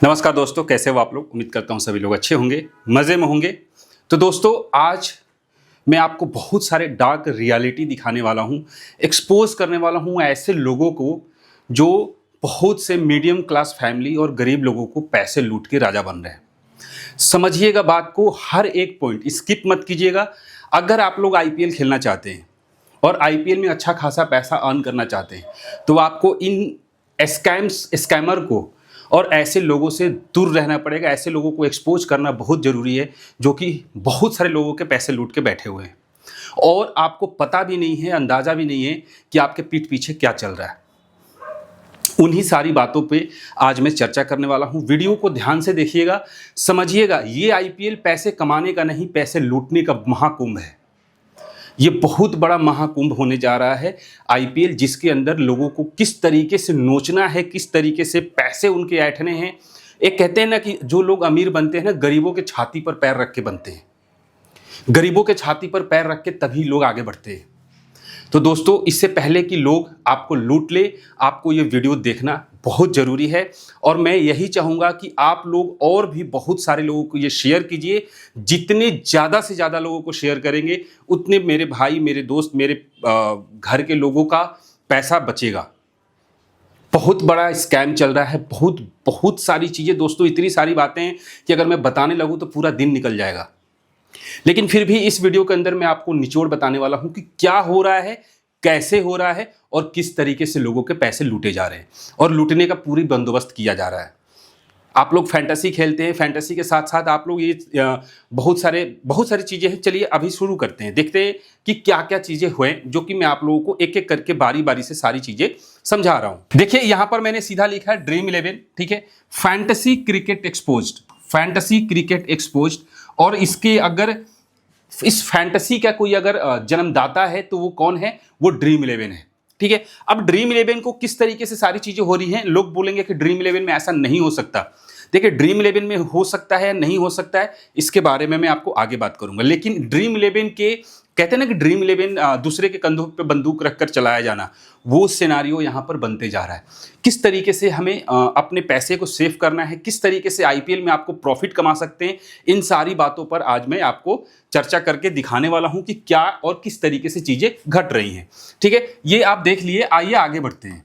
नमस्कार दोस्तों, कैसे हो आप लोग। उम्मीद करता हूँ सभी लोग अच्छे होंगे, मज़े में होंगे। तो दोस्तों, आज मैं आपको बहुत सारे डार्क रियलिटी दिखाने वाला हूँ, एक्सपोज करने वाला हूँ ऐसे लोगों को जो बहुत से मीडियम क्लास फैमिली और गरीब लोगों को पैसे लूट के राजा बन रहे हैं। समझिएगा बात को, हर एक पॉइंट स्किप मत कीजिएगा। अगर आप लोग आईपीएल खेलना चाहते हैं और आईपीएल में अच्छा खासा पैसा अर्न करना चाहते हैं तो आपको इन स्कैमर को और ऐसे लोगों से दूर रहना पड़ेगा। ऐसे लोगों को एक्सपोज करना बहुत ज़रूरी है जो कि बहुत सारे लोगों के पैसे लूट के बैठे हुए हैं और आपको पता भी नहीं है, अंदाज़ा भी नहीं है कि आपके पीठ पीछे क्या चल रहा है। उन्हीं सारी बातों पे आज मैं चर्चा करने वाला हूं। वीडियो को ध्यान से देखिएगा, समझिएगा। ये आईपीएल पैसे कमाने का नहीं, पैसे लूटने का महाकुंभ है। ये बहुत बड़ा महाकुंभ होने जा रहा है आईपीएल, जिसके अंदर लोगों को किस तरीके से नोचना है, किस तरीके से पैसे उनके ऐंठने हैं। एक कहते हैं ना कि जो लोग अमीर बनते हैं ना, गरीबों के छाती पर पैर रख के बनते हैं। गरीबों के छाती पर पैर रख के तभी लोग आगे बढ़ते हैं। तो दोस्तों, इससे पहले कि लोग आपको लूट ले, आपको ये वीडियो देखना बहुत ज़रूरी है। और मैं यही चाहूँगा कि आप लोग और भी बहुत सारे लोगों को ये शेयर कीजिए। जितने ज़्यादा से ज़्यादा लोगों को शेयर करेंगे उतने मेरे भाई, मेरे दोस्त, मेरे घर के लोगों का पैसा बचेगा। बहुत बड़ा स्कैम चल रहा है, बहुत बहुत सारी चीज़ें दोस्तों, इतनी सारी बातें हैं कि अगर मैं बताने लगूँ तो पूरा दिन निकल जाएगा। लेकिन फिर भी इस वीडियो के अंदर मैं आपको निचोड़ बताने वाला हूं कि क्या हो रहा है, कैसे हो रहा है और किस तरीके से लोगों के पैसे लूटे जा रहे हैं और लूटने का पूरी बंदोबस्त किया जा रहा है। आप लोग फैंटेसी खेलते हैं, फैंटेसी के साथ साथ आप लोग ये बहुत सारी चीज़ें हैं। चलिए अभी शुरू करते हैं, देखते हैं कि क्या क्या चीज़ें हुए, जो कि मैं आप लोगों को एक एक करके बारी बारी से सारी चीज़ें समझा रहा हूं। देखिए यहाँ पर मैंने सीधा लिखा है ड्रीम 11, ठीक है। Fantasy cricket exposed, fantasy cricket exposed. और इसके अगर इस फैंटेसी का कोई अगर जन्मदाता है तो वो कौन है? वो ड्रीम 11 है, ठीक है। अब ड्रीम 11 को किस तरीके से सारी चीजें हो रही हैं, लोग बोलेंगे कि ड्रीम 11 में ऐसा नहीं हो सकता। देखिए, ड्रीम 11 में हो सकता है, नहीं हो सकता है, इसके बारे में मैं आपको आगे बात करूंगा। लेकिन ड्रीम 11 के कहते हैं ना कि ड्रीम 11 दूसरे के कंधों पे बंदूक रखकर चलाया जाना, वो सिनारियो यहाँ पर बनते जा रहा है। किस तरीके से हमें अपने पैसे को सेव करना है, किस तरीके से आईपीएल में आपको प्रॉफिट कमा सकते हैं, इन सारी बातों पर आज मैं आपको चर्चा करके दिखाने वाला हूं कि क्या और किस तरीके से चीजें घट रही हैं, ठीक है। ये आप देख लिए, आइए आगे बढ़ते हैं,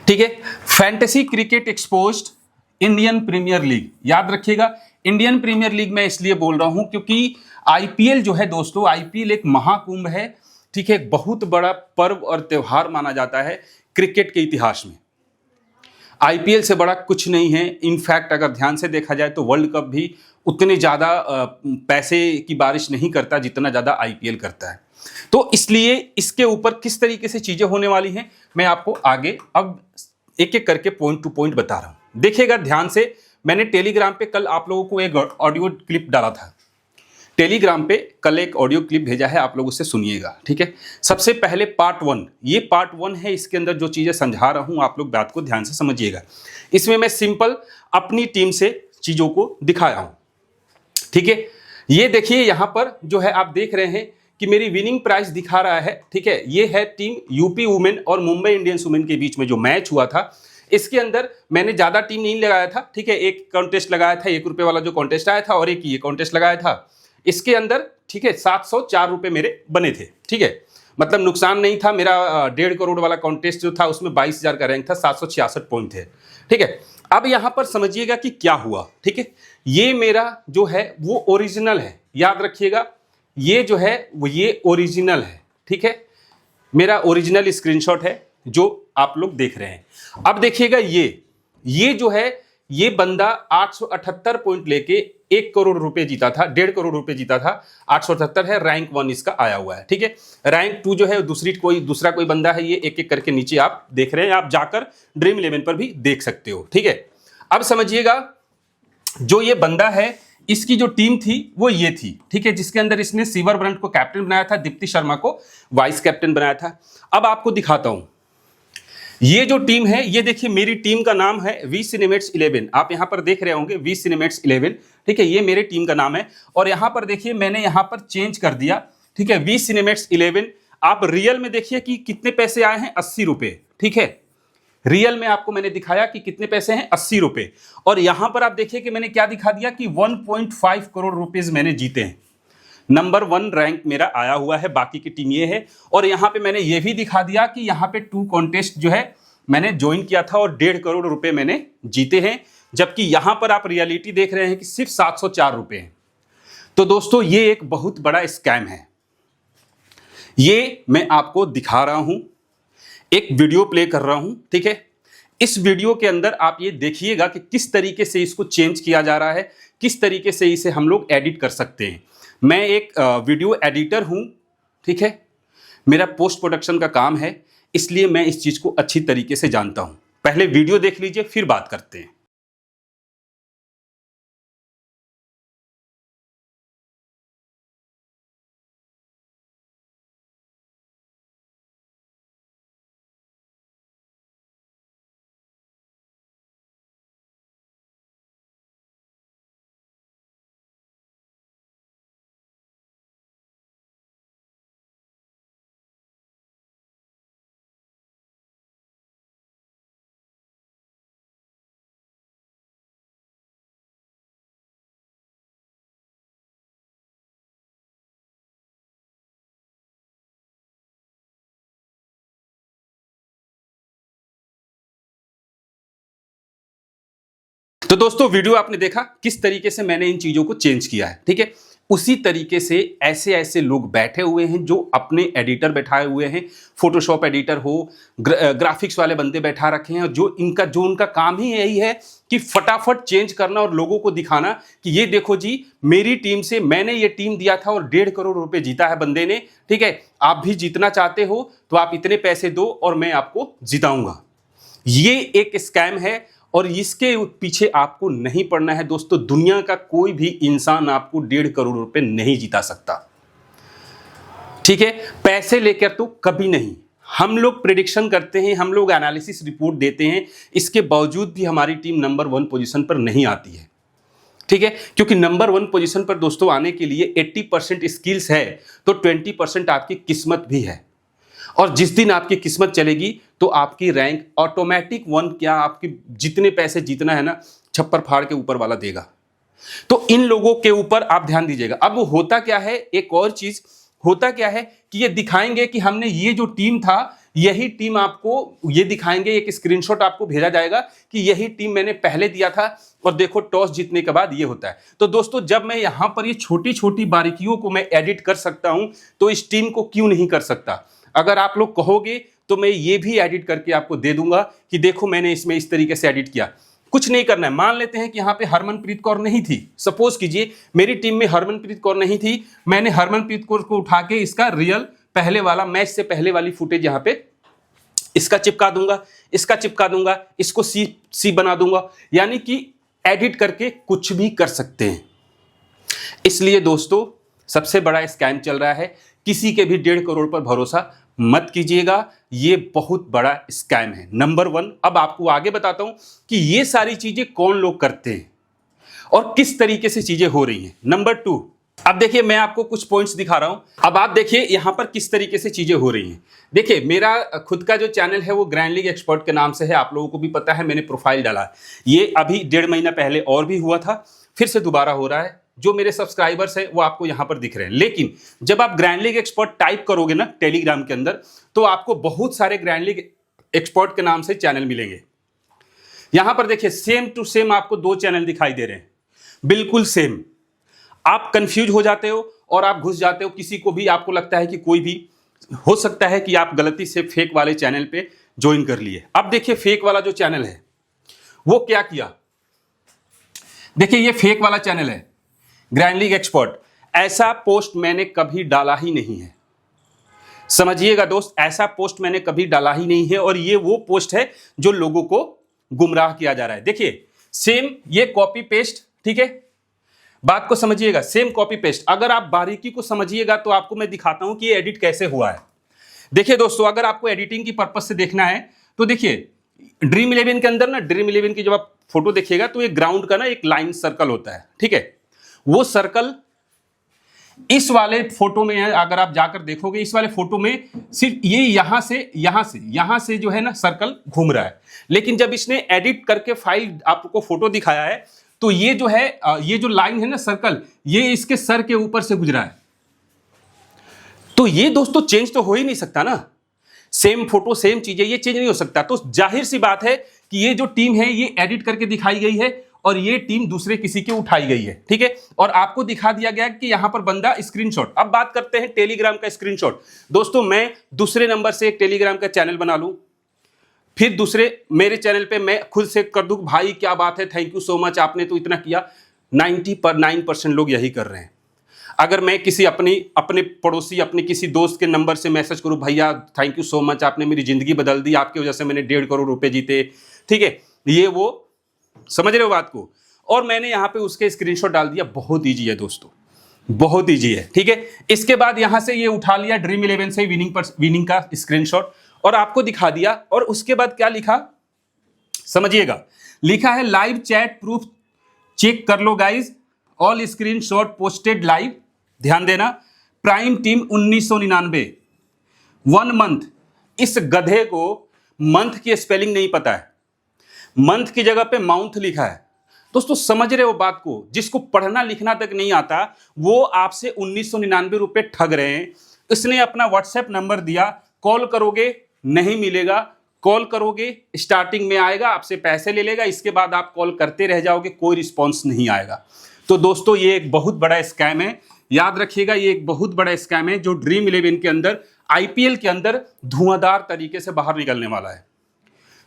ठीक है। Fantasy cricket exposed Indian Premier League, याद रखिएगा। इंडियन प्रीमियर लीग मैं इसलिए बोल रहा हूं क्योंकि आईपीएल जो है दोस्तों, आईपीएल एक महाकुंभ है, ठीक है। बहुत बड़ा पर्व और त्योहार माना जाता है क्रिकेट के इतिहास में। आईपीएल से बड़ा कुछ नहीं है। इनफैक्ट अगर ध्यान से देखा जाए तो वर्ल्ड कप भी उतने ज़्यादा पैसे की बारिश नहीं करता जितना ज़्यादा आईपीएल करता है। तो इसलिए इसके ऊपर किस तरीके से चीज़ें होने वाली हैं मैं आपको आगे अब एक एक करके पॉइंट टू पॉइंट बता रहा हूं। देखिएगा ध्यान से, मैंने टेलीग्राम पे कल आप लोगों को एक ऑडियो क्लिप डाला था। टेलीग्राम पे कल एक ऑडियो क्लिप भेजा है, आप लोग उससे सुनिएगा, ठीक है। सबसे पहले पार्ट 1, ये पार्ट 1 है। इसके अंदर जो चीज़ें समझा रहा हूं आप लोग बात को ध्यान से समझिएगा। इसमें मैं सिंपल अपनी टीम से चीज़ों को दिखाया हूं, ठीक है। ये देखिए यहाँ पर जो है आप देख रहे हैं कि मेरी विनिंग प्राइस दिखा रहा है, ठीक है। ये है टीम यूपी वुमेन और मुंबई इंडियंस वुमेन के बीच में जो मैच हुआ था। इसके अंदर मैंने ज़्यादा टीम नहीं लगाया था, ठीक है। एक कॉन्टेस्ट लगाया था, ₹1 वाला जो कॉन्टेस्ट आया था, और एक ये कॉन्टेस्ट लगाया था। इसके अंदर, ठीक है, 704 रुपये मेरे बने थे, ठीक है। मतलब नुकसान नहीं था। मेरा 1.5 करोड़ वाला कॉन्टेस्ट जो था उसमें 22,000 का रैंक था, 766 पॉइंट थे, ठीक है। अब यहाँ पर समझिएगा कि क्या हुआ, ठीक है। ये मेरा जो है वो ओरिजिनल है, याद रखिएगा। ये जो है वो ये ओरिजिनल है, ठीक है। मेरा ओरिजिनल स्क्रीनशॉट है जो आप लोग देख रहे हैं। अब देखिएगा ये जो है, ये बंदा 878 पॉइंट लेके 1 करोड़ रुपए जीता था, 1.5 करोड़ रुपए जीता था। 878 है, रैंक 1 इसका आया हुआ है, ठीक है। रैंक 2 जो है दूसरा कोई बंदा है। ये एक एक करके नीचे आप देख रहे हैं, आप जाकर ड्रीम 11 पर भी देख सकते हो, ठीक है। अब समझिएगा, जो ये बंदा है इसकी जो टीम थी वो ये थी, ठीक है, जिसके अंदर इसने सीवर ब्रंट को कैप्टन बनाया था, दीप्ति शर्मा को वाइस कैप्टन बनाया था। अब आपको दिखाता हूं ये जो टीम है, ये देखिए मेरी टीम का नाम है वी सिनेमेट्स 11। आप यहां पर देख रहे होंगे वी सिनेमेट्स 11, ठीक है। ये मेरे टीम का नाम है और यहां पर देखिए मैंने यहां पर चेंज कर दिया, ठीक है, वी सिनेमेट्स 11। आप रियल में देखिए कि कितने पैसे आए हैं, 80 रुपए, ठीक है। रियल में आपको मैंने दिखाया कि कितने पैसे हैं, 80 रुपए। और यहां पर आप देखिए कि मैंने क्या दिखा दिया कि 1.5 करोड़ रुपीस मैंने जीते हैं। नंबर 1 रैंक मेरा आया हुआ है, बाकी की टीम ये है। और यहां पे मैंने ये भी दिखा दिया कि यहां पे 2 कॉन्टेस्ट जो है मैंने ज्वाइन किया था और 1.5 करोड़ रुपए मैंने जीते हैं, जबकि यहां पर आप रियलिटी देख रहे हैं कि सिर्फ 704 रुपए हैं। तो दोस्तों ये एक बहुत बड़ा स्कैम है। ये मैं आपको दिखा रहा हूं, एक वीडियो प्ले कर रहा हूं, ठीक है। इस वीडियो के अंदर आप ये देखिएगा कि किस तरीके से इसको चेंज किया जा रहा है, किस तरीके से इसे हम लोग एडिट कर सकते हैं। मैं एक वीडियो एडिटर हूं, ठीक है, मेरा पोस्ट प्रोडक्शन का काम है, इसलिए मैं इस चीज को अच्छी तरीके से जानता हूं। पहले वीडियो देख लीजिए, फिर बात करते हैं। तो दोस्तों वीडियो आपने देखा किस तरीके से मैंने इन चीजों को चेंज किया है, ठीक है। उसी तरीके से ऐसे ऐसे लोग बैठे हुए हैं जो अपने एडिटर बैठाए हुए हैं, फोटोशॉप एडिटर हो, ग्राफिक्स वाले बंदे बैठा रखे हैं, और जो उनका काम ही यही है कि फटाफट चेंज करना और लोगों को दिखाना कि ये देखो जी मेरी टीम से मैंने ये टीम दिया था और 1.5 करोड़ रुपए जीता है बंदे ने, ठीक है। आप भी जीतना चाहते हो तो आप इतने पैसे दो और मैं आपको जिताऊंगा। ये एक स्कैम है और इसके पीछे आपको नहीं पड़ना है दोस्तों। दुनिया का कोई भी इंसान आपको 1.5 करोड़ रुपए नहीं जिता सकता, ठीक है, पैसे लेकर तो कभी नहीं। हम लोग प्रेडिक्शन करते हैं, हम लोग एनालिसिस रिपोर्ट देते हैं, इसके बावजूद भी हमारी टीम नंबर 1 पोजीशन पर नहीं आती है, ठीक है। क्योंकि नंबर 1 पोजीशन पर दोस्तों आने के लिए 80% स्किल्स है तो 20% आपकी किस्मत भी है। और जिस दिन आपकी किस्मत चलेगी तो आपकी रैंक ऑटोमेटिक 1, क्या आपकी जितने पैसे जीतना है ना, छप्पर फाड़ के ऊपर वाला देगा। तो इन लोगों के ऊपर आप ध्यान दीजिएगा। अब होता क्या है, एक और चीज होता क्या है कि ये दिखाएंगे कि हमने ये जो टीम था, यही टीम आपको ये दिखाएंगे, एक स्क्रीनशॉट आपको भेजा जाएगा कि यही टीम मैंने पहले दिया था और देखो टॉस जीतने के बाद ये होता है। तो दोस्तों जब मैं यहां पर ये छोटी छोटी बारीकियों को मैं एडिट कर सकता हूं तो इस टीम को क्यों नहीं कर सकता। अगर आप लोग कहोगे तो मैं ये भी एडिट करके आपको दे दूंगा कि देखो मैंने इसमें इस तरीके से एडिट किया। कुछ नहीं करना है। मान लेते हैं कि यहाँ पे हरमनप्रीत कौर नहीं थी, सपोज कीजिए मेरी टीम में हरमनप्रीत कौर नहीं थी, मैंने हरमनप्रीत कौर को उठा के इसका रियल पहले वाला मैच से पहले वाली फुटेज यहाँ पे इसका चिपका दूंगा, इसका चिपका दूंगा, इसको सी बना दूंगा, यानी कि एडिट करके कुछ भी कर सकते हैं। इसलिए दोस्तों सबसे बड़ा स्कैम चल रहा है, किसी के भी 1.5 करोड़ पर भरोसा मत कीजिएगा, ये बहुत बड़ा स्कैम है। नंबर 1, अब आपको आगे बताता हूं कि ये सारी चीजें कौन लोग करते हैं और किस तरीके से चीजें हो रही हैं। नंबर 2, अब देखिए मैं आपको कुछ पॉइंट्स दिखा रहा हूं। अब आप देखिए यहां पर किस तरीके से चीजें हो रही हैं। देखिए मेरा खुद का जो चैनल है वो ग्रैंड लीग एक्सपर्ट के नाम से है, आप लोगों को भी पता है, मैंने प्रोफाइल डाला है। ये अभी 1.5 महीना पहले और भी हुआ था, फिर से दोबारा हो रहा है। जो मेरे सब्सक्राइबर्स है वो आपको यहां पर दिख रहे हैं, लेकिन जब आप ग्रैंड लीग एक्सपर्ट टाइप करोगे ना टेलीग्राम के अंदर तो आपको बहुत सारे ग्रैंड लीग एक्सपर्ट के नाम से चैनल मिलेंगे। यहां पर देखिए सेम टू सेम आपको 2 चैनल दिखाई दे रहे हैं, बिल्कुल सेम। आप कंफ्यूज हो जाते हो और आप घुस जाते हो, किसी को भी आपको लगता है कि कोई भी हो सकता है कि आप गलती से फेक वाले चैनल पे ज्वाइन कर लिए। अब देखिए फेक वाला जो चैनल है वो क्या किया, देखिए ये फेक वाला चैनल है ग्रैंड लीग एक्सपर्ट। ऐसा पोस्ट मैंने कभी डाला ही नहीं है, समझिएगा दोस्त, ऐसा पोस्ट मैंने कभी डाला ही नहीं है और ये वो पोस्ट है जो लोगों को गुमराह किया जा रहा है। देखिए सेम ये कॉपी पेस्ट, ठीक है, बात को समझिएगा, सेम कॉपी पेस्ट। अगर आप बारीकी को समझिएगा तो आपको मैं दिखाता हूं कि ये एडिट कैसे हुआ है। देखिए दोस्तों अगर आपको एडिटिंग की पर्पज से देखना है तो देखिए ड्रीम 11 के अंदर ना, ड्रीम 11 की जब आप फोटो देखिएगा तो ये ग्राउंड का ना एक लाइन सर्कल होता है, ठीक है, वो सर्कल इस वाले फोटो में अगर आप जाकर देखोगे, इस वाले फोटो में सिर्फ ये यहां से जो है ना सर्कल घूम रहा है, लेकिन जब इसने एडिट करके फाइल आपको फोटो दिखाया है तो ये जो है ये जो लाइन है ना सर्कल, ये इसके सर के ऊपर से गुजरा है। तो ये दोस्तों चेंज तो हो ही नहीं सकता ना, सेम फोटो सेम चीजें, ये चेंज नहीं हो सकता। तो जाहिर सी बात है कि ये जो टीम है ये एडिट करके दिखाई गई है और ये टीम दूसरे किसी की उठाई गई है, ठीक है। और आपको दिखा दिया गया कि यहां पर बंदा स्क्रीनशॉट। अब बात करते हैं टेलीग्राम का स्क्रीनशॉट। दोस्तों मैं दूसरे नंबर से एक टेलीग्राम का चैनल बना लूं, फिर दूसरे मेरे चैनल पे मैं खुद से कर दूं, भाई क्या बात है, थैंक यू सो मच, आपने तो इतना किया। 99% लोग यही कर रहे हैं। अगर मैं किसी अपने पड़ोसी, अपने किसी दोस्त के नंबर से मैसेज करूं, भैया थैंक यू सो मच, आपने मेरी जिंदगी बदल दी, आपकी वजह से मैंने 1.5 करोड़ रुपए जीते, ठीक है, ये वो, समझ रहे हो बात को, और मैंने यहां पे उसके स्क्रीनशॉट डाल दिया। बहुत ईजी है दोस्तों, बहुत ईजी है, ठीक है। इसके बाद यहां से ये उठा लिया ड्रीम 11 से विनिंग का स्क्रीनशॉट और आपको दिखा दिया। और उसके बाद क्या लिखा समझिएगा, लिखा है लाइव चैट प्रूफ चेक कर लो guys, all screenshot posted live. ध्यान देना, प्राइम टीम 1999 1 मंथ। इस गधे को मंथ की स्पेलिंग नहीं पता है, मंथ की जगह पे माउंथ लिखा है। दोस्तों समझ रहे हो बात को, जिसको पढ़ना लिखना तक नहीं आता वो आपसे 1999 रुपए ठग रहे हैं। इसने अपना व्हाट्सएप नंबर दिया, कॉल करोगे नहीं मिलेगा, कॉल करोगे स्टार्टिंग में आएगा, आपसे पैसे ले लेगा, इसके बाद आप कॉल करते रह जाओगे, कोई रिस्पॉन्स नहीं आएगा। तो दोस्तों ये एक बहुत बड़ा स्कैम है, याद रखिएगा, ये एक बहुत बड़ा स्कैम है जो ड्रीम 11 के अंदर, आईपीएल के अंदर धुआंधार तरीके से बाहर निकलने वाला है।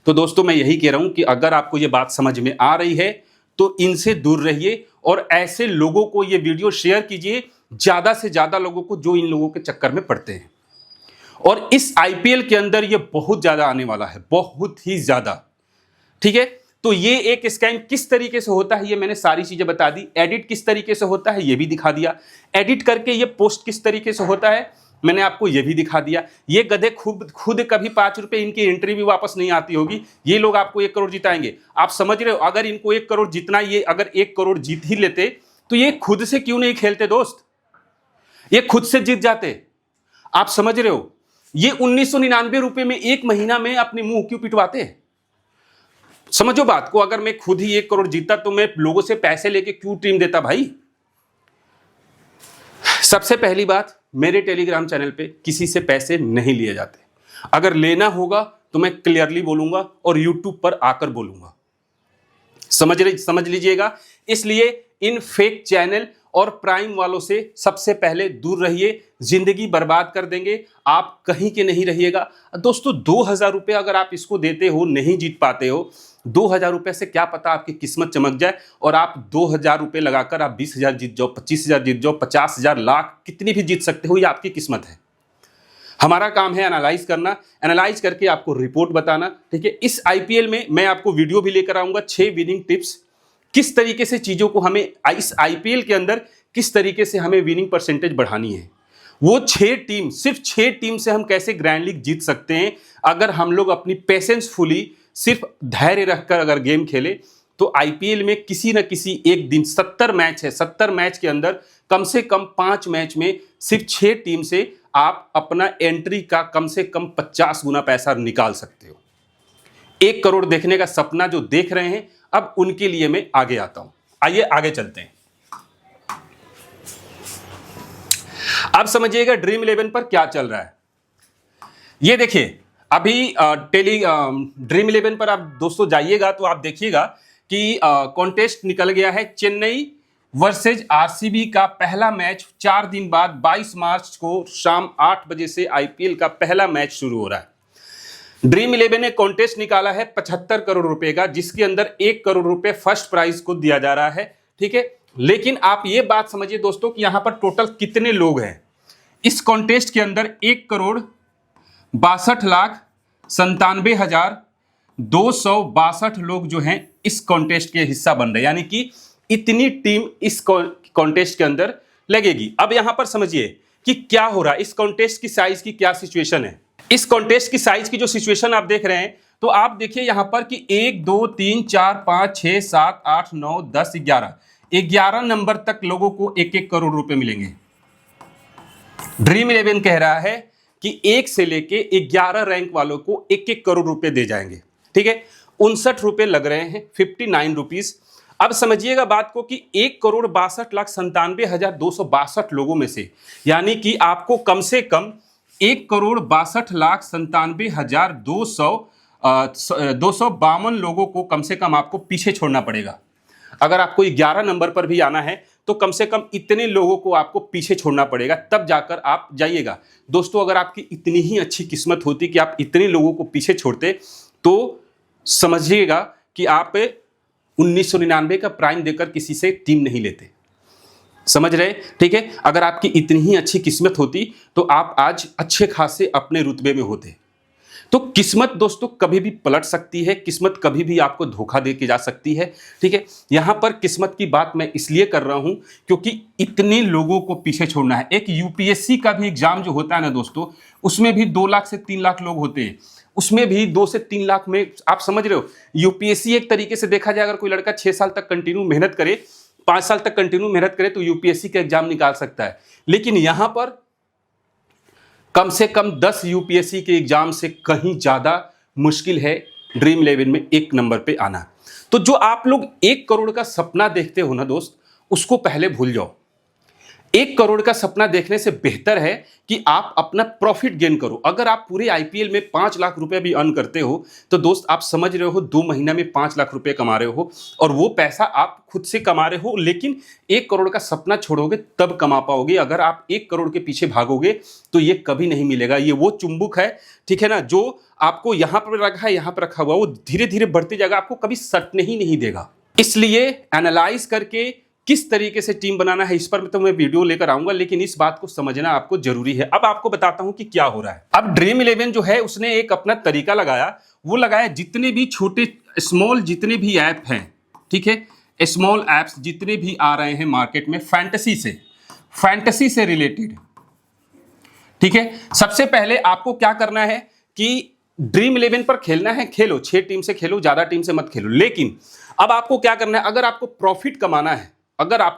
तो दोस्तों मैं यही कह रहा हूं कि अगर आपको ये बात समझ में आ रही है तो इनसे दूर रहिए और ऐसे लोगों को ये वीडियो शेयर कीजिए, ज्यादा से ज्यादा लोगों को जो इन लोगों के चक्कर में पड़ते हैं। और इस आईपीएल के अंदर ये बहुत ज्यादा आने वाला है, बहुत ही ज्यादा, ठीक है। तो ये एक स्कैम किस तरीके से होता है ये मैंने सारी चीजें बता दी। एडिट किस तरीके से होता है ये भी दिखा दिया, एडिट करके ये पोस्ट किस तरीके से होता है मैंने आपको ये भी दिखा दिया। ये गधे खुद कभी 5 रुपए इनकी एंट्री भी वापस नहीं आती होगी, ये लोग आपको 1 करोड़ जिताएंगे। आप समझ रहे हो, अगर इनको 1 करोड़ जीतना, ये अगर 1 करोड़ जीत ही लेते तो ये खुद से क्यों नहीं खेलते दोस्त, ये खुद से जीत जाते। आप समझ रहे हो, ये 1999 रुपए में 1 महीना में अपने मुंह क्यों पिटवाते। समझो बात को, अगर मैं खुद ही 1 करोड़ जीता तो मैं लोगों से पैसे लेके क्यों टीम देता भाई। सबसे पहली बात, मेरे टेलीग्राम चैनल पे किसी से पैसे नहीं लिए जाते। अगर लेना होगा तो मैं क्लियरली बोलूंगा और यूट्यूब पर आकर बोलूंगा, समझ लीजिएगा। इसलिए इन फेक चैनल और प्राइम वालों से सबसे पहले दूर रहिए, जिंदगी बर्बाद कर देंगे, आप कहीं के नहीं रहिएगा। दोस्तों 2000 रुपये अगर आप इसको देते हो, नहीं जीत पाते हो, 2000 रुपये से क्या पता आपकी किस्मत चमक जाए और आप 2000 रुपये लगाकर आप 20,000 जीत जाओ, 25,000 जीत जाओ, 50,000, लाख, कितनी भी जीत सकते हो, ये आपकी किस्मत है। हमारा काम है एनालाइज करना, एनालाइज करके आपको रिपोर्ट बताना, ठीक है। इस आईपीएल में मैं आपको वीडियो भी लेकर आऊंगा, 6 विनिंग टिप्स, किस तरीके से चीजों को हमें इस आईपीएल के अंदर किस तरीके से हमें विनिंग परसेंटेज बढ़ानी है। वो 6 टीम, सिर्फ 6 टीम से हम कैसे ग्रैंड लीग जीत सकते हैं अगर हम लोग अपनी पेशेंसफुली सिर्फ धैर्य रखकर अगर गेम खेले तो आईपीएल में किसी न किसी एक दिन 70 मैच है, 70 मैच के अंदर कम से कम 5 मैच में सिर्फ 6 टीम से आप अपना एंट्री का कम से कम 50 गुना पैसा निकाल सकते हो। 1 करोड़ देखने का सपना जो देख रहे हैं, अब उनके लिए मैं आगे आता हूं। आइए आगे चलते हैं। अब समझिएगा ड्रीम 11 पर क्या चल रहा है। ये देखिए, अभी ड्रीम 11 पर आप दोस्तों जाइएगा तो आप देखिएगा कि कॉन्टेस्ट निकल गया है। चेन्नई वर्सेज आरसीबी का पहला मैच 4 दिन बाद 22 मार्च को शाम 8 बजे से आईपीएल का पहला मैच शुरू हो रहा है। ड्रीम 11 ने कॉन्टेस्ट निकाला है 75 करोड़ रुपए का, जिसके अंदर 1 करोड़ रुपए फर्स्ट प्राइज को दिया जा रहा है, ठीक है। लेकिन आप ये बात समझिए दोस्तों कि यहां पर टोटल कितने लोग हैं इस कॉन्टेस्ट के अंदर। 1,62,97,262 लोग जो हैं इस कॉन्टेस्ट के हिस्सा बन रहे हैं, यानी कि इतनी टीम इस कॉन्टेस्ट के अंदर लगेगी। अब यहां पर समझिए कि क्या हो रहा है, इस कॉन्टेस्ट की साइज की क्या सिचुएशन है। इस कॉन्टेस्ट की साइज की जो सिचुएशन आप देख रहे हैं, तो आप देखिए यहां पर कि 1 2 3 4 5 6 7 8 9 10 11 नंबर तक लोगों को 1-1 करोड़ रुपए मिलेंगे। ड्रीम 11 कह रहा है कि 1 से लेके 11 रैंक वालों को 1-1 करोड़ रुपए दे जाएंगे। ठीक है, 59 रुपए लग रहे हैं, 59 रुपीज। अब समझिएगा बात को कि 1,62,97,262 लोगों में से, यानी कि आपको कम से कम 1,62,97,252 लोगों को कम से कम आपको पीछे छोड़ना पड़ेगा। अगर आपको 11 नंबर पर भी आना है तो कम से कम इतने लोगों को आपको पीछे छोड़ना पड़ेगा, तब जाकर आप जाइएगा। दोस्तों, अगर आपकी इतनी ही अच्छी किस्मत होती कि आप इतने लोगों को पीछे छोड़ते तो समझिएगा कि आप 1999 का प्राइम देकर किसी से टीम नहीं लेते। समझ रहे? ठीक है, अगर आपकी इतनी ही अच्छी किस्मत होती तो आप आज अच्छे खासे अपने रुतबे में होते। तो किस्मत दोस्तों कभी भी पलट सकती है, किस्मत कभी भी आपको धोखा दे के जा सकती है। ठीक है, यहां पर किस्मत की बात मैं इसलिए कर रहा हूं क्योंकि इतने लोगों को पीछे छोड़ना है। एक यूपीएससी का भी एग्जाम जो होता है ना दोस्तों, उसमें भी 2 लाख से 3 लाख लोग होते हैं, उसमें भी 2 से 3 लाख में, आप समझ रहे हो, यूपीएससी एक तरीके से देखा जाए, अगर कोई लड़का 6 साल तक कंटिन्यू मेहनत करे, 5 साल तक कंटिन्यू मेहनत करे तो यूपीएससी का एग्जाम निकाल सकता है। लेकिन यहां पर कम से कम 10 यूपीएससी के एग्जाम से कहीं ज्यादा मुश्किल है ड्रीम 11 में 1 नंबर पे आना। तो जो आप लोग 1 करोड़ का सपना देखते हो ना दोस्त, उसको पहले भूल जाओ। 1 करोड़ का सपना देखने से बेहतर है कि आप अपना प्रॉफिट गेन करो। अगर आप पूरे आईपीएल में 5 लाख रुपए भी अर्न करते हो तो दोस्त आप समझ रहे हो 2 महीना में 5 लाख रुपए कमा रहे हो, और वो पैसा आप खुद से कमा रहे हो। लेकिन 1 करोड़ का सपना छोड़ोगे तब कमा पाओगे। अगर आप 1 करोड़ के पीछे भागोगे तो ये कभी नहीं मिलेगा। ये वो चुंबक है, ठीक है ना, जो आपको यहां पर रखा है, यहां पर रखा हुआ, वो धीरे धीरे बढ़ती जाएगा, आपको कभी सटने ही नहीं देगा। इसलिए एनालाइज करके किस तरीके से टीम बनाना है, इस पर तो मैं वीडियो लेकर आऊंगा, लेकिन इस बात को समझना आपको जरूरी है। अब आपको बताता हूं कि क्या हो रहा है। अब ड्रीम 11 जो है उसने एक अपना तरीका लगाया, वो लगाया जितने भी छोटे स्मॉल जितने भी ऐप हैं, ठीक है, स्मॉल ऐप्स जितने भी आ रहे हैं मार्केट में फैंटेसी से रिलेटेड, ठीक है। सबसे पहले आपको क्या करना है कि ड्रीम 11 पर खेलना है, खेलो, 6 टीम से खेलो, ज्यादा टीम से मत खेलो। लेकिन अब आपको क्या करना है, अगर आपको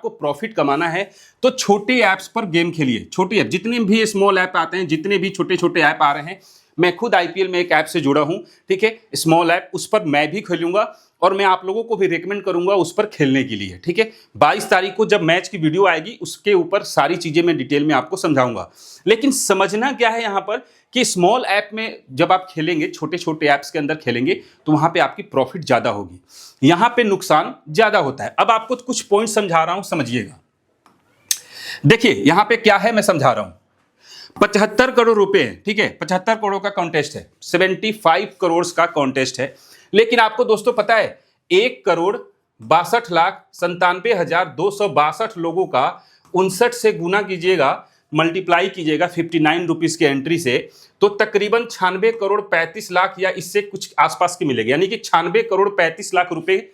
प्रॉफिट कमाना है तो छोटे ऐप्स पर गेम खेलिए। छोटे ऐप जितने भी स्मॉल ऐप आते हैं, जितने भी छोटे छोटे ऐप आ रहे हैं, मैं खुद आईपीएल में एक ऐप से जुड़ा हूं, ठीक है, स्मॉल ऐप, उस पर मैं भी खेलूंगा और मैं आप लोगों को भी रेकमेंड करूंगा उस पर खेलने के लिए, ठीक है। 22 तारीख को जब मैच की वीडियो आएगी उसके ऊपर सारी चीजें मैं डिटेल में आपको समझाऊंगा। लेकिन समझना क्या है यहां पर कि स्मॉल ऐप में जब आप खेलेंगे, छोटे छोटे ऐप्स के अंदर खेलेंगे, तो वहां पे आपकी प्रॉफिट ज्यादा होगी, यहां पे नुकसान ज्यादा होता है। अब आपको कुछ पॉइंट समझा रहा हूं, समझिएगा। देखिए यहां पे क्या है, मैं समझा रहा हूं। 75 करोड़ रुपए है, ठीक है, 75 करोड़ का कॉन्टेस्ट है, 75 करोड़ का कॉन्टेस्ट है। लेकिन आपको दोस्तों पता है 1,62,97,262 लोगों का 59 से गुना कीजिएगा, मल्टीप्लाई कीजिएगा 59 रुपीज के एंट्री से, तो तकरीबन 96 करोड़ 35 लाख या इससे कुछ आसपास के मिलेगा। यानी कि 96 करोड़ 35 लाख रुपए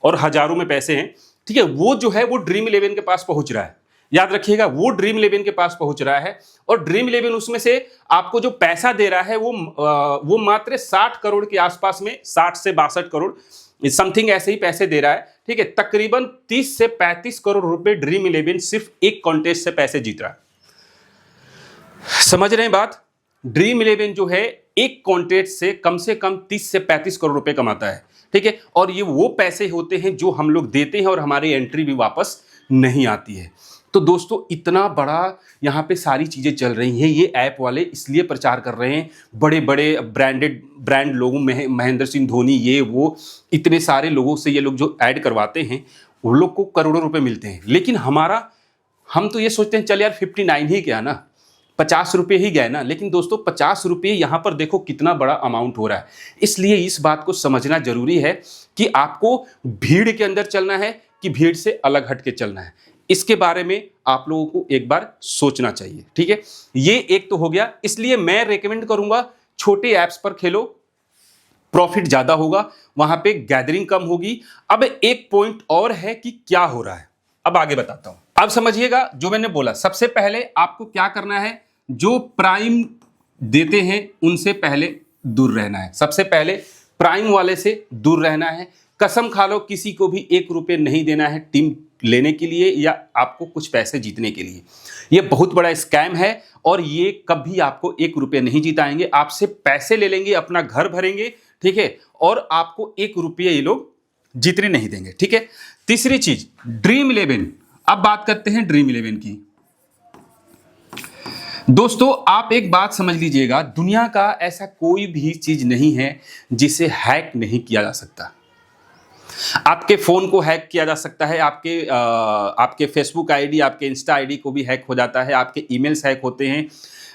और हजारों में पैसे हैं, ठीक है। वो जो है वो ड्रीम 11 के पास पहुंच रहा है, याद रखिएगा, वो ड्रीम 11 के पास पहुंच रहा है। और ड्रीम 11 उसमें से आपको जो पैसा दे रहा है वो मात्र 60 करोड़ के आसपास में, 60 से 62 करोड़ समथिंग ऐसे ही पैसे दे रहा है, ठीक है। तकरीबन 30 से 35 करोड़ रुपए ड्रीम 11 सिर्फ एक कॉन्टेस्ट से पैसे जीत रहा है। समझ रहे हैं बात? ड्रीम 11 जो है एक कॉन्टेस्ट से कम 30 से 35 करोड़ रुपए कमाता है, ठीक है। और ये वो पैसे होते हैं जो हम लोग देते हैं और हमारी एंट्री भी वापस नहीं आती है। तो दोस्तों इतना बड़ा यहाँ पे सारी चीजें चल रही हैं, ये ऐप वाले इसलिए प्रचार कर रहे हैं, बड़े बड़े ब्रांड लोगों में, महेंद्र सिंह धोनी, ये वो इतने सारे लोगों से ये लोग जो ऐड करवाते हैं उन लोग को करोड़ों रुपए मिलते हैं। लेकिन हम तो ये सोचते हैं चल यार 59 ही क्या ना, 50 रुपये ही गए ना। लेकिन दोस्तों 50 रुपये यहाँ पर देखो कितना बड़ा अमाउंट हो रहा है। इसलिए इस बात को समझना जरूरी है कि आपको भीड़ के अंदर चलना है कि भीड़ से अलग हट के चलना है। इसके बारे में आप लोगों को एक बार सोचना चाहिए, ठीक है। ये एक तो हो गया, इसलिए मैं रेकमेंड करूंगा छोटे ऐप्स पर खेलो, प्रॉफिट ज्यादा होगा, वहां पे गैदरिंग कम होगी। अब एक पॉइंट और है कि क्या हो रहा है, अब आगे बताता हूं। अब समझिएगा जो मैंने बोला, सबसे पहले आपको क्या करना है, जो प्राइम देते हैं उनसे पहले दूर रहना है। सबसे पहले प्राइम वाले से दूर रहना है। कसम खा लो किसी को भी 1 रुपये नहीं देना है टीम लेने के लिए या आपको कुछ पैसे जीतने के लिए। ये बहुत बड़ा स्कैम है और ये कभी आपको 1 रुपये नहीं जिताएंगे। आपसे पैसे ले लेंगे, अपना घर भरेंगे, ठीक है, और आपको 1 रुपये ये लोग जीतने नहीं देंगे, ठीक है। तीसरी चीज ड्रीम 11। अब बात करते हैं ड्रीम 11 की। दोस्तों आप एक बात समझ लीजिएगा, दुनिया का ऐसा कोई भी चीज नहीं है जिसे हैक नहीं किया जा सकता। आपके फोन को हैक किया जा सकता है, आपके फेसबुक आईडी, आपके इंस्टा आईडी को भी हैक हो जाता है, आपके ईमेल्स हैक होते हैं।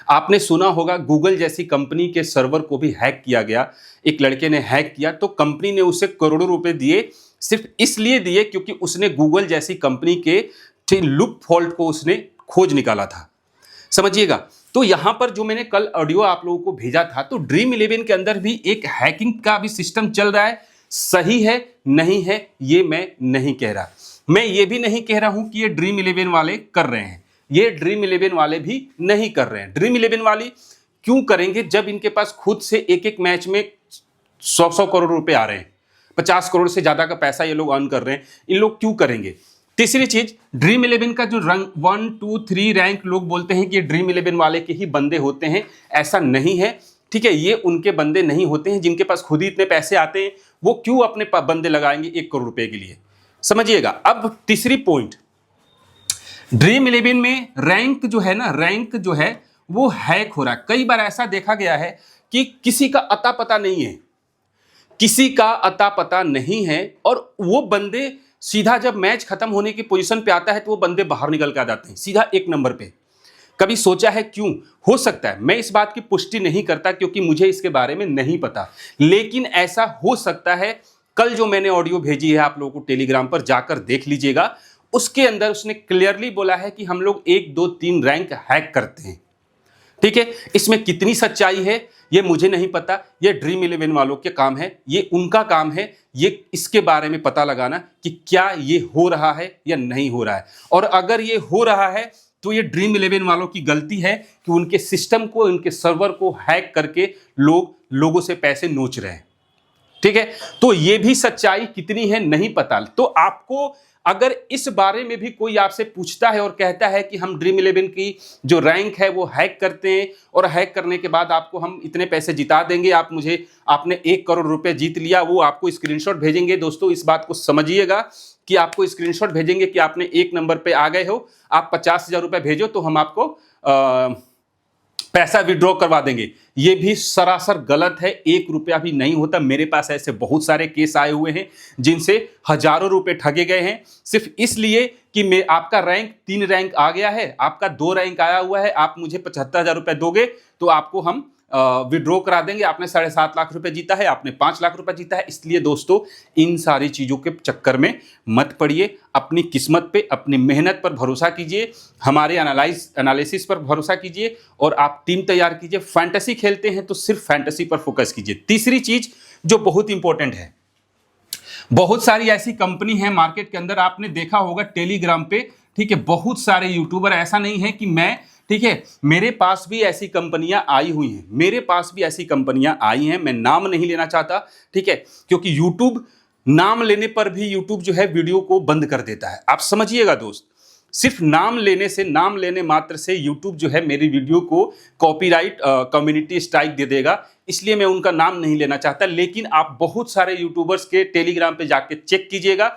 आपने सुना होगा गूगल जैसी कंपनी के सर्वर को भी हैक किया गया। एक लड़के ने हैक किया तो कंपनी ने उसे करोड़ों रुपए दिए, सिर्फ इसलिए दिए क्योंकि उसने गूगल जैसी कंपनी के लूप फॉल्ट को उसने खोज निकाला था। समझिएगा। तो यहां पर जो मैंने कल ऑडियो आप लोगों को भेजा था, तो ड्रीम 11 के अंदर भी एक हैकिंग का भी सिस्टम चल रहा है। सही है नहीं है ये मैं नहीं कह रहा, मैं ये भी नहीं कह रहा हूं कि ये ड्रीम 11 वाले कर रहे हैं, ये ड्रीम 11 वाले भी नहीं कर रहे हैं। ड्रीम 11 वाले क्यों करेंगे जब इनके पास खुद से एक एक मैच में 100 करोड़ रुपए आ रहे हैं, 50 करोड़ से ज्यादा का पैसा ये लोग अर्न कर रहे हैं, इन लोग क्यों करेंगे। तीसरी चीज ड्रीम 11 का जो रंग 1 2 3 रैंक लोग बोलते हैं कि ये ड्रीम 11 वाले के ही बंदे होते हैं, ऐसा नहीं है, ठीक है। ये उनके बंदे नहीं होते हैं, जिनके पास खुद ही इतने पैसे आते हैं वो क्यों अपने बंदे लगाएंगे 1 करोड़ रुपए के लिए। समझिएगा। अब तीसरी पॉइंट, ड्रीम 11 में रैंक जो है ना, रैंक जो है वो हैक हो रहा है। कई बार ऐसा देखा गया है कि किसी का अता पता नहीं है, किसी का अता पता नहीं है, और वो बंदे सीधा जब मैच खत्म होने की पोजीशन पे आता है तो वो बंदे बाहर निकल के आ जाते हैं सीधा 1 नंबर पे। कभी सोचा है क्यों? हो सकता है, मैं इस बात की पुष्टि नहीं करता क्योंकि मुझे इसके बारे में नहीं पता, लेकिन ऐसा हो सकता है। कल जो मैंने ऑडियो भेजी है आप लोगों को टेलीग्राम पर, जाकर देख लीजिएगा, उसके अंदर उसने क्लियरली बोला है कि हम लोग 1 2 3 रैंक हैक करते हैं, ठीक है। इसमें कितनी सच्चाई है ये मुझे नहीं पता, ये ड्रीम 11 वालों के काम है, ये उनका काम है, ये इसके बारे में पता लगाना कि क्या ये हो रहा है या नहीं हो रहा है। और अगर ये हो रहा है तो ये ड्रीम 11 वालों की गलती है कि उनके सिस्टम को, उनके सर्वर को हैक करके लोगों से पैसे नोच रहे हैं, ठीक है। तो ये भी सच्चाई कितनी है नहीं पता। तो आपको अगर इस बारे में भी कोई आपसे पूछता है और कहता है कि हम ड्रीम 11 की जो रैंक है वो हैक करते हैं और हैक करने के बाद आपको हम इतने पैसे जिता देंगे, आपने 1 करोड़ रुपए जीत लिया, वो आपको स्क्रीनशॉट भेजेंगे। दोस्तों इस बात को समझिएगा कि आपको स्क्रीनशॉट भेजेंगे कि आपने 1 नंबर पे आ गए हो, आप 50,000 रुपए भेजो तो हम आपको पैसा विड्रॉ करवा देंगे। ये भी सरासर गलत है, 1 रुपया भी नहीं होता। मेरे पास ऐसे बहुत सारे केस आए हुए हैं जिनसे हजारों रुपए ठगे गए हैं, सिर्फ इसलिए कि आपका रैंक 3 रैंक आ गया है, आपका 2 रैंक आया हुआ है, आप मुझे 75,000 रुपए दोगे तो आपको हम विड्रॉ करा देंगे। आपने 7.5 लाख रुपए जीता है, आपने 5 लाख रुपए जीता है। इसलिए दोस्तों इन सारी चीजों के चक्कर में मत पड़िए, अपनी किस्मत पे, अपनी मेहनत पर भरोसा कीजिए, हमारे एनालिसिस पर भरोसा कीजिए और आप टीम तैयार कीजिए। फैंटेसी खेलते हैं तो सिर्फ फैंटेसी पर फोकस कीजिए। तीसरी चीज जो बहुत इंपॉर्टेंट है, बहुत सारी ऐसी कंपनी है मार्केट के अंदर, आपने देखा होगा टेलीग्राम पे, ठीक है, बहुत सारे यूट्यूबर, ऐसा नहीं है कि मैं, ठीक है, मेरे पास भी ऐसी कंपनियां आई हुई हैं, मेरे पास भी ऐसी कंपनियां आई हैं, मैं नाम नहीं लेना चाहता, ठीक है, क्योंकि यूट्यूब नाम लेने पर भी यूट्यूब जो है वीडियो को बंद कर देता है। आप समझिएगा दोस्त, सिर्फ नाम लेने मात्र से यूट्यूब जो है मेरी वीडियो को कॉपीराइट कम्युनिटी स्ट्राइक दे देगा, इसलिए मैं उनका नाम नहीं लेना चाहता। लेकिन आप बहुत सारे यूट्यूबर्स के टेलीग्राम पे जाके चेक कीजिएगा,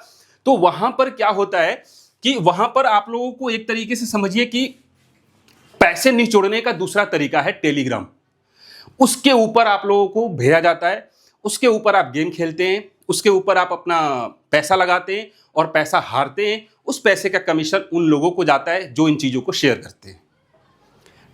तो वहां पर क्या होता है कि वहां पर आप लोगों को एक तरीके से समझिए कि पैसे निचोड़ने का दूसरा तरीका है टेलीग्राम। उसके ऊपर आप लोगों को भेजा जाता है, उसके ऊपर आप गेम खेलते हैं, उसके ऊपर आप अपना पैसा लगाते हैं और पैसा हारते हैं, उस पैसे का कमीशन उन लोगों को जाता है जो इन चीजों को शेयर करते हैं,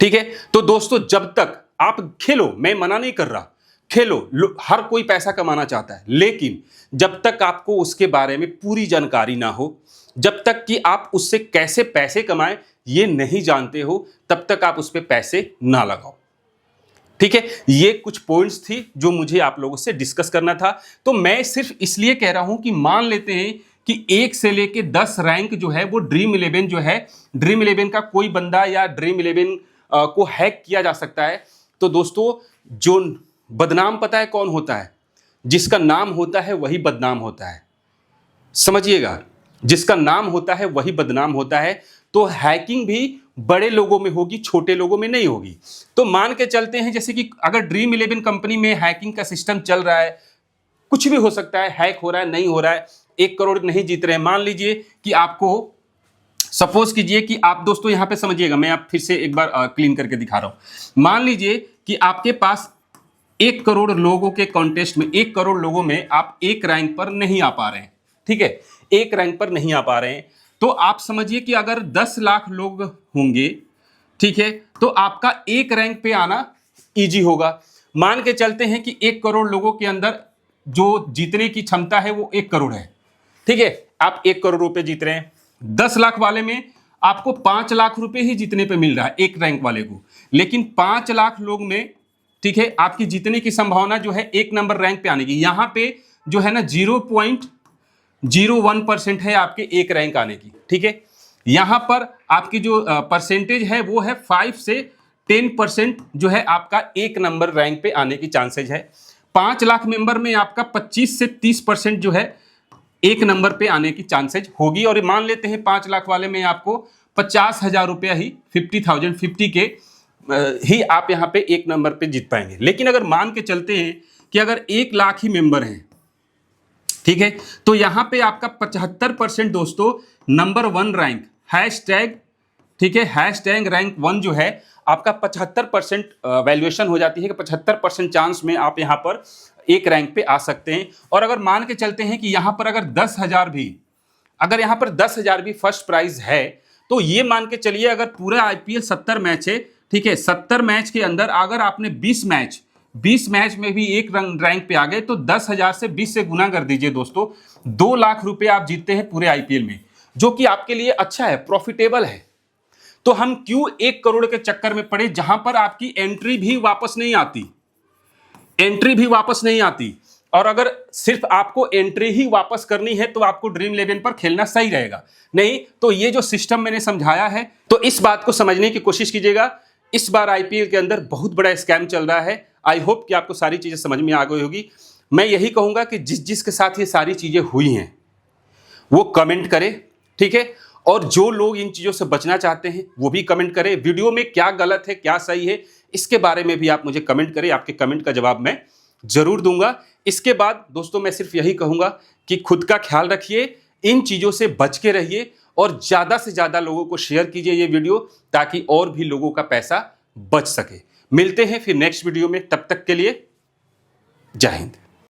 ठीक है। तो दोस्तों जब तक आप खेलो, मैं मना नहीं कर रहा, खेलो, हर कोई पैसा कमाना चाहता है, लेकिन जब तक आपको उसके बारे में पूरी जानकारी ना हो, जब तक कि आप उससे कैसे पैसे कमाएं ये नहीं जानते हो, तब तक आप उस पर पैसे ना लगाओ, ठीक है। ये कुछ पॉइंट्स थी जो मुझे आप लोगों से डिस्कस करना था। तो मैं सिर्फ इसलिए कह रहा हूं कि मान लेते हैं कि 1 से लेके 10 रैंक जो है वो ड्रीम 11 जो है, ड्रीम 11 का कोई बंदा या ड्रीम 11 को हैक किया जा सकता है। तो दोस्तों जो बदनाम पता है कौन होता है? जिसका नाम होता है वही बदनाम होता है, समझिएगा। जिसका नाम होता है वही बदनाम होता है। तो हैकिंग भी बड़े लोगों में होगी, छोटे लोगों में नहीं होगी। तो मान के चलते हैं जैसे कि अगर ड्रीम 11 कंपनी में हैकिंग का सिस्टम चल रहा है, कुछ भी हो सकता है, हैक हो रहा है, नहीं हो रहा है, 1 करोड़ नहीं जीत रहे हैं। मान लीजिए कि आपको, सपोज कीजिए कि आप दोस्तों यहां पे समझिएगा, मैं आप फिर से एक बार क्लीन करके दिखा रहा हूं। मान लीजिए कि आपके पास 1 करोड़ लोगों के कॉन्टेस्ट में, 1 करोड़ लोगों में आप एक रैंक पर नहीं आ पा रहे हैं, ठीक है, एक रैंक पर नहीं आ पा रहे हैं। तो आप समझिए कि अगर 10 लाख लोग होंगे, ठीक है, तो आपका एक रैंक पे आना इजी होगा। मान के चलते हैं कि 1 करोड़ लोगों के अंदर जो जीतने की क्षमता है वो 1 करोड़ है, ठीक है, आप 1 करोड़ रुपए जीत रहे हैं। 10 लाख वाले में आपको 5 लाख रुपए ही जीतने पे मिल रहा है एक रैंक वाले को, लेकिन 5 लाख लोग में, ठीक है, आपकी जीतने की संभावना जो है 1 नंबर रैंक पे आने की, यहां पे जो है ना 0.01% है आपके एक रैंक आने की, ठीक है। यहां पर आपकी जो परसेंटेज है वो है 5 से 10% जो है आपका एक नंबर रैंक पे आने की चांसेज है। 5 लाख मेंबर में आपका 25 से 30% जो है एक नंबर पे आने की चांसेज होगी। और मान लेते हैं 5 लाख वाले में आपको 50,000 रुपया ही, 50 के ही आप यहां पे एक नंबर पे जीत पाएंगे। लेकिन अगर मान के चलते हैं कि अगर 1 लाख ही मेंबर हैं, ठीक है, तो यहां पे आपका 75% दोस्तों नंबर 1 रैंक, हैशटैग, ठीक है, हैशटैग रैंक 1 जो है आपका 75% वैल्यूएशन हो जाती है कि 75% चांस में आप यहां पर एक रैंक पे आ सकते हैं। और अगर मान के चलते हैं कि यहां पर अगर 10,000 भी, अगर यहां पर 10,000 भी फर्स्ट प्राइज है, तो ये मान के चलिए अगर पूरा आईपीएल 70 मैच है, ठीक है, 70 मैच के अंदर अगर आपने 20 मैच में भी एक रैंक पे आ गए, तो 10,000 से 20 से गुना कर दीजिए दोस्तों, 2 लाख रुपए आप जीतते हैं पूरे आईपीएल में, जो कि आपके लिए अच्छा है, प्रॉफिटेबल है। तो हम क्यों 1 करोड़ के चक्कर में पड़े जहां पर आपकी एंट्री भी वापस नहीं आती। और अगर सिर्फ आपको एंट्री ही वापस करनी है तो आपको ड्रीम 11 पर खेलना सही रहेगा। नहीं तो ये जो सिस्टम मैंने समझाया है, तो इस बात को समझने की कोशिश कीजिएगा। इस बार आईपीएल के अंदर बहुत बड़ा स्कैम चल रहा है। आई होप कि आपको सारी चीजें समझ में आ गई होगी। मैं यही कहूंगा कि जिसके साथ ये सारी चीजें हुई हैं वो कमेंट करे, ठीक है, और जो लोग इन चीजों से बचना चाहते हैं वो भी कमेंट करें। वीडियो में क्या गलत है, क्या सही है, इसके बारे में भी आप मुझे कमेंट करें। आपके कमेंट का जवाब मैं जरूर दूंगा। इसके बाद दोस्तों मैं सिर्फ यही कहूंगा कि खुद का ख्याल रखिए, इन चीजों से बच के रहिए और ज्यादा से ज्यादा लोगों को शेयर कीजिए ये वीडियो, ताकि और भी लोगों का पैसा बच सके। मिलते हैं फिर नेक्स्ट वीडियो में, तब तक के लिए जय हिंद।